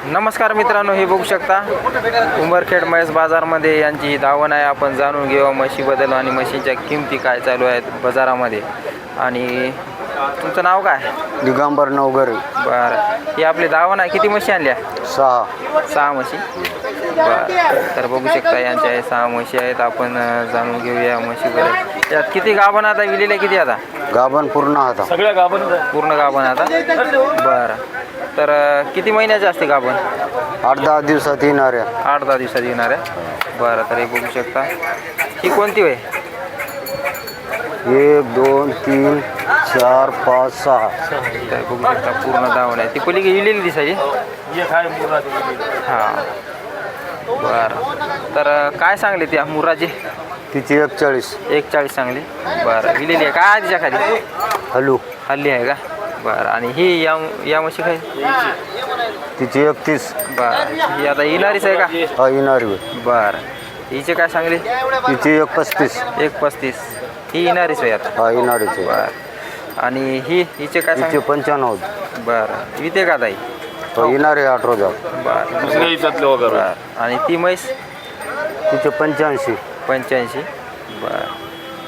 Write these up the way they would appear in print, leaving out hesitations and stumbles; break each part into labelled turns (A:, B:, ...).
A: नमस्कार मित्रांनो, हे बघू शकता उंबरखेड म्हैस बाजारमध्ये यांची धावण आहे. आपण जाणून घेऊ म्हशीबद्दल आणि म्हशींच्या किमती काय चालू आहेत बाजारामध्ये. आणि तुमचं नाव काय?
B: दिगंबर नवघरे.
A: बरं, ही आपली धावण आहे. किती म्हशी आणल्या? 6 म्हशी. बरं, तर बघू शकता यांच्या 6 म्हशी आहेत. आपण जाणून घेऊया म्हशीबद्दल. त्यात किती गाभण आता विलेल्या किती आता?
B: गाभण पूर्ण आता
C: सगळ्या गाभण
A: पूर्ण गाभण आता. बरं, तर किती महिन्याचे असते गाभण?
B: 8-10 दिवसात येणार आहे.
A: 8-10 दिवसात येणार आहे. बरं, तर हे बघू शकता. ही कोणती होय?
B: 1 2 3 4 5 6.
A: तर बघू शकता पूर्ण धावण आहे. ती पली गेलेली दिसायची. हां, बरं, तर काय सांगले त्या मुराचे?
B: तिची 41
A: सांगली. बरं, विलेली आहे का तिच्या खाली?
B: हलू
A: हल्ली आहे का? बरं, आणि ही या म्हशी काय?
B: तिची 31.
A: बरं, ही आता येणारीच आहे का?
B: हा येणार.
A: बरं, हिचे काय सांगले?
B: तिची 135.
A: 135. ही येणारीच आहे आता.
B: हा येणारच आहे.
A: बरं, आणि हिचे काय
B: तिची
A: सांगले?
B: 95.
A: बरं, इथे का ताई?
B: हो येणार आहे 8 रोजा.
A: बरं, आणि ती म्हैस?
B: तिचे 85.
A: 85. बरं,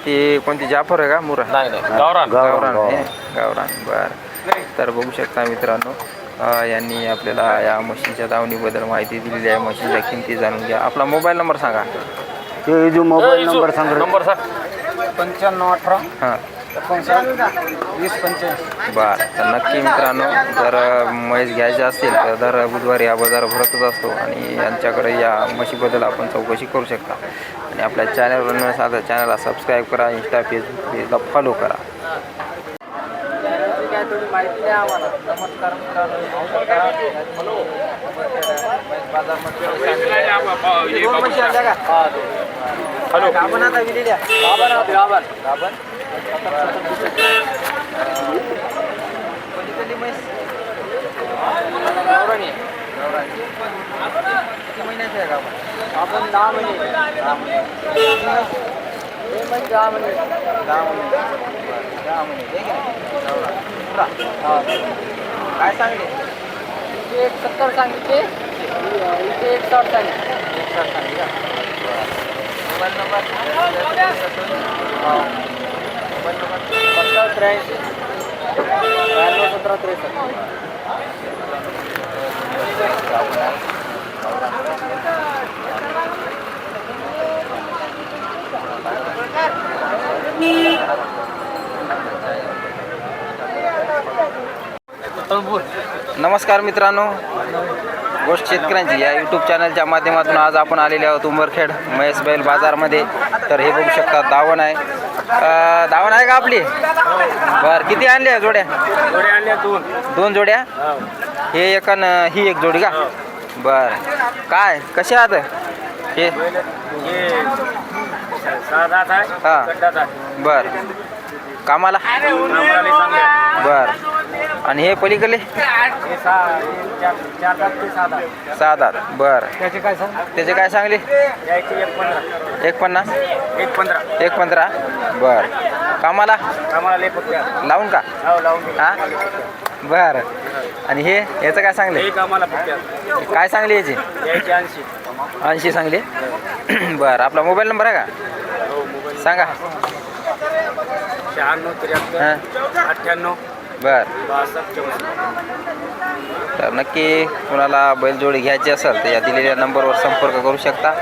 A: ती कोणती जाफर आहे का मुरा? गावरान आहे. गावरान. बरं, तर बघू शकता मित्रांनो, यांनी आपल्याला या म्हशींच्या दावणीबद्दल माहिती दिलेली आहे. म्हशींच्या किमती जाणून घ्या. आपला मोबाईल नंबर सांगा.
B: ते जो मोबाईल नंबर सांग.
C: 9518
A: हां.
C: 2085.
A: बरं, तर नक्की मित्रांनो, जर म्हैस घ्यायच्या असतील तर दर बुधवारी हा बाजार भरतच असतो आणि यांच्याकडे या म्हशीबद्दल आपण चौकशी करू शकता. आणि आपल्या चॅनलवर साधा चॅनलला सबस्क्राईब करा. इंस्टा फेसबुकला फॉलो करा. काय थोडी माहिती द्या आम्हाला. नमस्कार मित्रांनो, हॅलो, गाभण आता विलेल्या? गाभण. पलीकडली म्हैस गावरानी. किती महिन्याची आहे गाभण?
C: आपण 10 महिने.
A: 10 महिने.
C: 10 महिने.
A: 10 महिने. 10 महिने. हे की नाही? गावरान. पुरा. काय सांगले?
C: इथे 170 सांगितले. इथे 160 सांगितले.
A: 160 सांगले का? Mobile number? Mobile number?
C: 83 92 17 63.
A: नमस्कार मित्रांनो, गोष्ट शेतकऱ्यांची या यूट्यूब चॅनलच्या माध्यमातून आज आपण आलेले आहोत उंबरखेड म्हैस बैल बाजारमध्ये. तर हे बघू शकता धावण आहे. धावण आहे का आपली? बरं, किती आणल्या जोड्या?
C: आणल्या
A: 2 जोड्या. हे एक आणि ही एक जोडी का? बरं, काय कसे आहात हे? हां, बरं, कामाला? बरं, आणि हे पलीकडले? 6 दात. बरं, त्याचे काय सांगले? 150. 115. बरं, कामाला लावून का? हां, बरं, आणि हे याचं काय सांगले? काय सांगले याची? 80 सांगले. बरं, आपला मोबाईल नंबर आहे का? सांगा.
C: 96
A: हां,
C: 98.
A: बरं, तर नक्की कुणाला बैलजोडी घ्यायची असेल तर या दिलेल्या नंबरवर संपर्क करू शकता.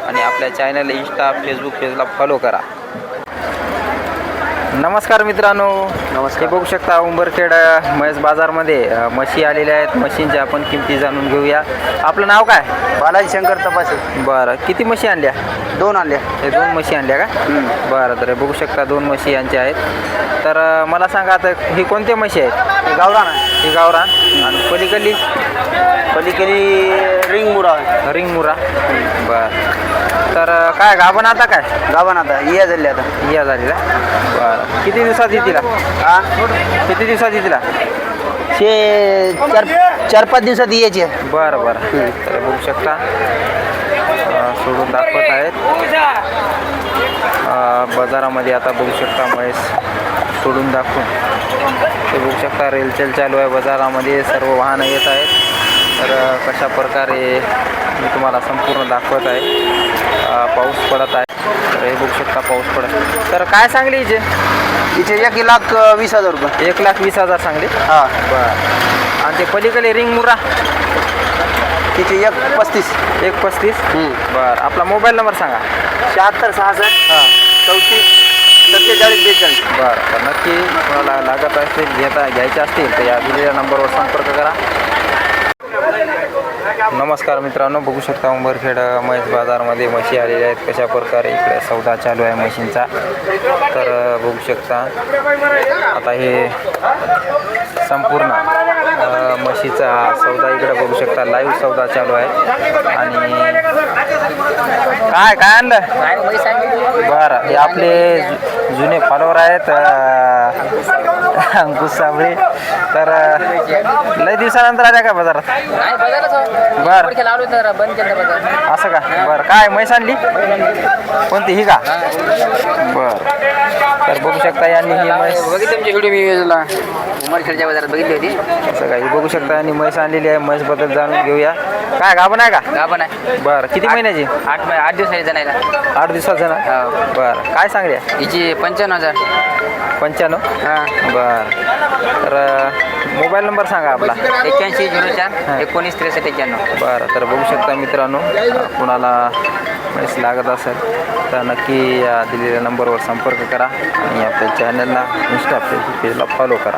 A: आणि आपल्या चॅनल इंस्टा फेसबुक पेजला फॉलो करा. नमस्कार मित्रांनो, हे बघू शकता उंबरखेड म्हैस बाजारमध्ये म्हशी आलेल्या आहेत. म्हशींच्या आपण किमती जाणून घेऊया. आपलं नाव काय?
B: बालाजी शंकर तपासे.
A: बरं, किती म्हशी आणल्या?
B: 2 आणल्या.
A: हे 2 म्हशी आणल्या का? बरं, तर बघू शकता 2 म्हशी यांच्या आहेत. तर मला सांगा आता ही कोणत्या म्हशी आहेत?
B: ही गावरान आहे.
A: ही गावरान. आणि पलीकडली?
B: रिंग मुरा.
A: रिंग मुरा. बरं, तर काय गाभण आता काय?
B: गाभण आता या झाली. आता
A: या झालेला. बरं, किती दिवसात येतील?
B: हा,
A: किती दिवसात येतील?
B: हे 4-5 दिवसात यायचे.
A: बरं बरं, तर बघू शकता सोडून दाखवत आहेत. बाजारामध्ये आता बघू शकता म्हैस सोडून दाखवून ते बघू शकता रेलचेल चालू आहे बाजारामध्ये. सर्व वाहनं येत आहेत. तर कशा प्रकारे मी तुम्हाला संपूर्ण दाखवत आहे. पाऊस पडत आहे. तर हे बघू शकता पाऊस पडत. तर काय सांगली हिचे?
B: हिचे 1,20,000 रुपये.
A: 1,20,000 सांगली.
B: हां.
A: बरं. आणि ते पलीकडे रिंग मुरा
B: तिचे 1,35.
A: 1,35. बरं. आपला मोबाईल नंबर सांगा.
B: 76 66
A: हां.
B: 34 47 42.
A: बरं. तर नक्की तुम्हाला लागत असतील घ्यायचे असतील तर या दिलेल्या नंबरवर संपर्क करा. नमस्कार मित्रांनो, बघू शकता उंबरखेड म्हैस बाजारमध्ये म्हशी आलेल्या आहेत. कशा प्रकारे इकडे सौदा चालू आहे म्हशींचा. तर बघू शकता आता हे संपूर्ण म्हशीचा सौदा इकडे बघू शकता. लाईव्ह सौदा चालू आहे. आणि काय काय आणलं? बरं. हे आपले जुने फॉलोवर आहेत अंकुश साबळे. तर लय दिवसानंतर आल्या का बाजारात? बरं. असं का? बरं. काय म्हैस आणली कोणती? ही का? बरं. तर बघू शकता यांनी ही म्हैस
B: उमरखेडच्या बाजारात बघितली होती.
A: असं का? ही बघू शकता यांनी म्हैस आणलेली आहे. म्हैसबद्दल जाणून घेऊया. काय गाभण आहे का?
B: गाभण आहे.
A: बरं. किती महिन्याची?
B: 8 दिवसाची जणायला.
A: 8 दिवसाचं ना? बरं. काय सांगले?
B: हिची 95,000.
A: 95.
B: हां.
A: बरं. तर मोबाईल नंबर सांगा आपला.
B: 81 04 19 63 91.
A: बरं. तर बघू शकता मित्रांनो, कुणाला म्हैस लागत असेल तर नक्की या दिलेल्या नंबरवर संपर्क करा आणि आपल्या चॅनलला इंस्टा पेजला फॉलो करा.